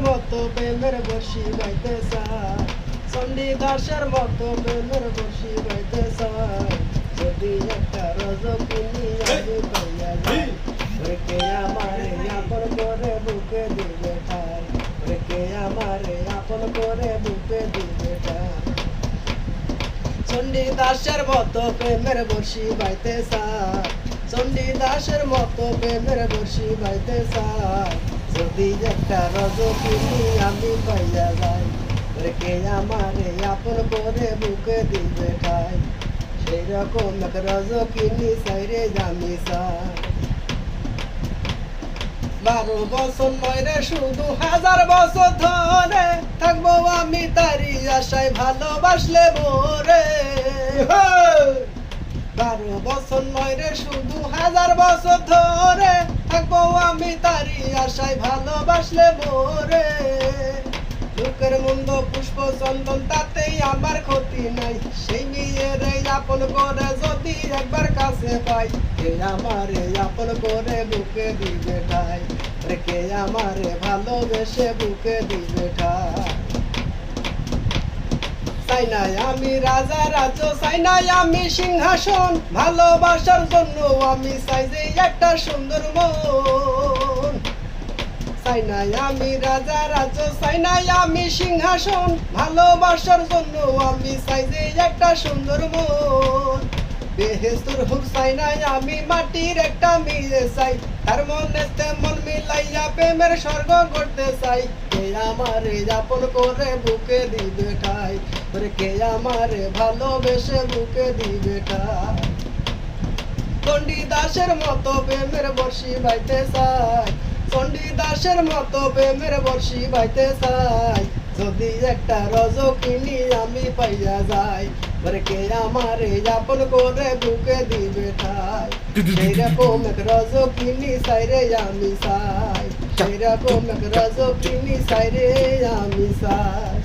মতো প্রেমের বর্ষি বাইতে চায়, চণ্ডী দাসের মতো প্রেমের বর্ষি বাইতে চায়। যদি একটা রজকিনী আমি পাইয়া যাই, কে আমারে আপন করে বুকে দিবে ঠাই, কে আমারে আপন করে বুকে দিবে ঠাই। চণ্ডী দাসের মতো প্রেমের বর্ষি বাইতে চায়, চণ্ডী দাসের মতো প্রেমের বর্ষি বাইতে চায়। যদি একটা রজকিনী আমি পাইয়া যাই, কে আমারে আপন করে বুকে দিবে ঠাই, সেই রকম এক রজকিনী চাইরে আমি চাই। 12 বছর নয় রে শুধু 1000 বছর ধরে থাকবো আমি তারি আশায় ভালোবাসলে মোরে। 12 বছর নয় রে শুধু 1000 বছর ধরে থাকবো আমি তারি আশায় ভালোবাসলে মোরে। লোকের মন্দ পুষ্প চন্দন তাতেই আমার ক্ষতি নাই, সেই মেয়ের আপন করে যদি একবার কাছে পাই, কে আমারে আপন করে বুকে দিবে ঠাই, কে আমারে ভালোবেসে বুকে দিবে ঠাই। চাই নাই আমি রাজা রাজ্য, চাই নাই আমি সিংহাসন, ভালোবাসার জন্য আমি চাই যে একটা সুন্দর মন। চাই নাই আমি রাজা রাজ্য, চাই নাই আমি সিংহাসন, ভালোবাসার জন্য আমি চাই যে একটা সুন্দর মন। বেহেস্তুর হুর চাই নাই আমি মাটির একটা মেয়ে চাই, তার মনে মন মিলাইয়া প্রেমের স্বর্গ করতে চাই, কে আমারে আপন করে বুকে দিবে ঠাই, কে আমারে ভালোবেসে বুকে দিবে ঠাই। চণ্ডী দাসের মতো প্রেমের বর্ষি বাইতে চাই, চণ্ডী দাসের মতো প্রেমের বর্ষি বাইতে চাই। যদি একটা রজকিনী আমি পাইয়া যাই, কে আমারে আপন করে বুকে দিবে ঠাই, সেই রকম এক রজকিনী চাইরে আমি চাই, সেই রকম এক রজকিনী চাইরে আমি চাই।